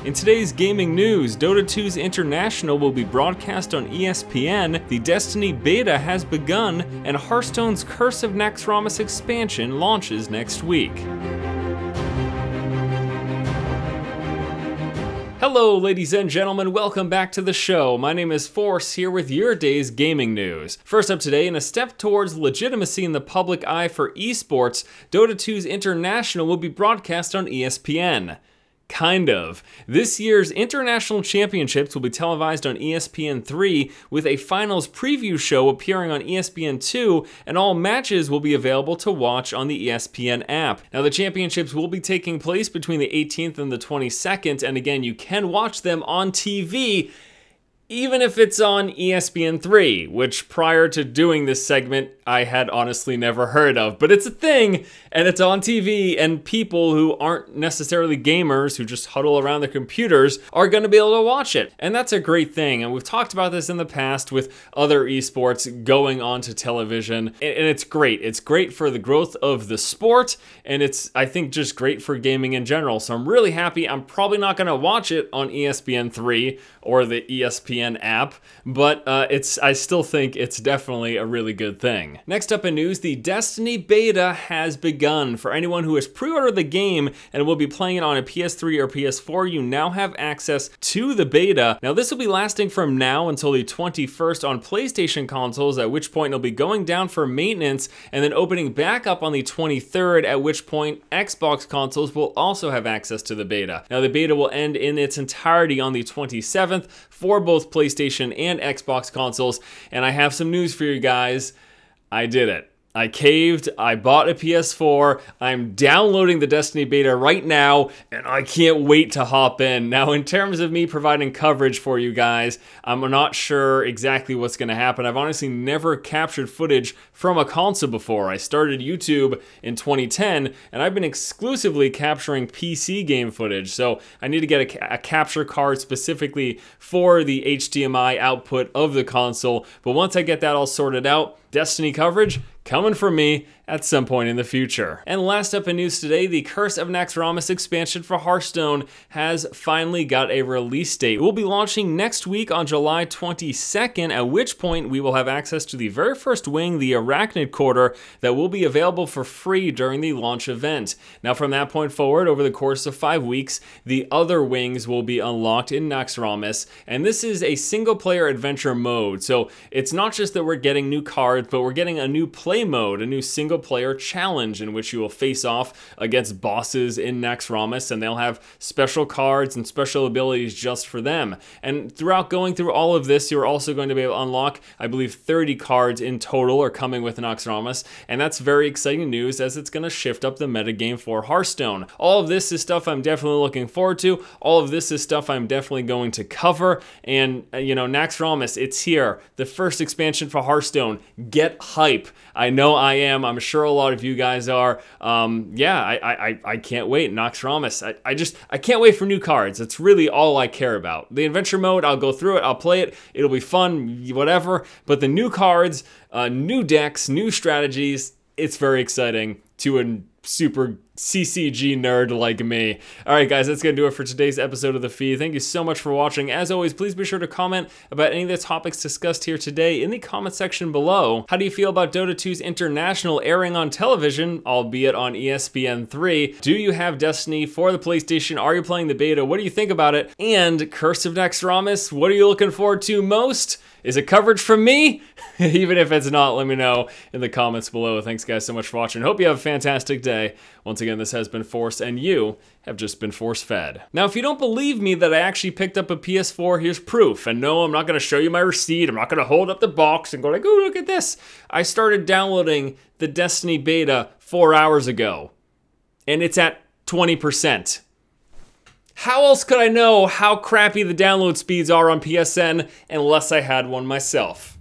In today's gaming news, Dota 2's International will be broadcast on ESPN, the Destiny beta has begun, and Hearthstone's Curse of Naxxramas expansion launches next week. Hello ladies and gentlemen, welcome back to the show. My name is Force, here with your day's gaming news. First up today, in a step towards legitimacy in the public eye for esports, Dota 2's International will be broadcast on ESPN. Kind of. This year's International Championships will be televised on ESPN 3 with a finals preview show appearing on ESPN 2, and all matches will be available to watch on the ESPN app. Now the championships will be taking place between the 18th and the 22nd, and again, you can watch them on TV even if it's on ESPN 3, which prior to doing this segment, I had honestly never heard of. But it's a thing, and it's on TV, and people who aren't necessarily gamers, who just huddle around their computers, are gonna be able to watch it. And that's a great thing, and we've talked about this in the past with other esports going onto television, and it's great. It's great for the growth of the sport, and it's, I think, just great for gaming in general. So I'm really happy. I'm probably not gonna watch it on ESPN 3 or the ESPN app, but I still think it's definitely a really good thing. Next up in news, the Destiny beta has begun. For anyone who has pre-ordered the game and will be playing it on a PS3 or PS4, you now have access to the beta. Now this will be lasting from now until the 21st on PlayStation consoles, at which point it'll be going down for maintenance and then opening back up on the 23rd, at which point Xbox consoles will also have access to the beta. Now the beta will end in its entirety on the 27th for both PlayStation and Xbox consoles, and I have some news for you guys. I did it. I caved, I bought a PS4, I'm downloading the Destiny beta right now, and I can't wait to hop in. Now, in terms of me providing coverage for you guys, I'm not sure exactly what's gonna happen. I've honestly never captured footage from a console before. I started YouTube in 2010, and I've been exclusively capturing PC game footage, so I need to get a capture card specifically for the HDMI output of the console, but once I get that all sorted out, Destiny coverage coming from me at some point in the future. And last up in news today, the Curse of Naxxramas expansion for Hearthstone has finally got a release date. It will be launching next week on July 22nd, at which point we will have access to the very first wing, the Arachnid Quarter, that will be available for free during the launch event. Now from that point forward, over the course of 5 weeks, the other wings will be unlocked in Naxxramas, and this is a single-player adventure mode. So it's not just that we're getting new cards, but we're getting a new play mode, a new single-player challenge in which you will face off against bosses in Naxxramas, and they'll have special cards and special abilities just for them. And throughout going through all of this, you're also going to be able to unlock, I believe, 30 cards in total are coming with Naxxramas, and that's very exciting news as it's going to shift up the metagame for Hearthstone. All of this is stuff I'm definitely looking forward to. All of this is stuff I'm definitely going to cover, and you know, Naxxramas, it's here. The first expansion for Hearthstone. Get hype. I know I am. I'm sure a lot of you guys are. Yeah, I can't wait. Naxxramas. I can't wait for new cards. It's really all I care about. The adventure mode, I'll go through it. I'll play it. It'll be fun, whatever. But the new cards, new decks, new strategies, it's very exciting to a super CCG nerd like me. Alright guys, that's gonna do it for today's episode of The Feed. Thank you so much for watching. As always, please be sure to comment about any of the topics discussed here today in the comment section below. How do you feel about Dota 2's International airing on television, albeit on ESPN 3? Do you have Destiny for the PlayStation? Are you playing the beta? What do you think about it? And Curse of Naxxramas, what are you looking forward to most? Is it coverage from me? Even if it's not, let me know in the comments below. Thanks guys so much for watching. Hope you have a fantastic day. Once again, this has been Force, and you have just been force-fed. Now, if you don't believe me that I actually picked up a PS4, here's proof. And no, I'm not gonna show you my receipt. I'm not gonna hold up the box and go like, oh, look at this. I started downloading the Destiny beta 4 hours ago, and it's at 20%. How else could I know how crappy the download speeds are on PSN unless I had one myself?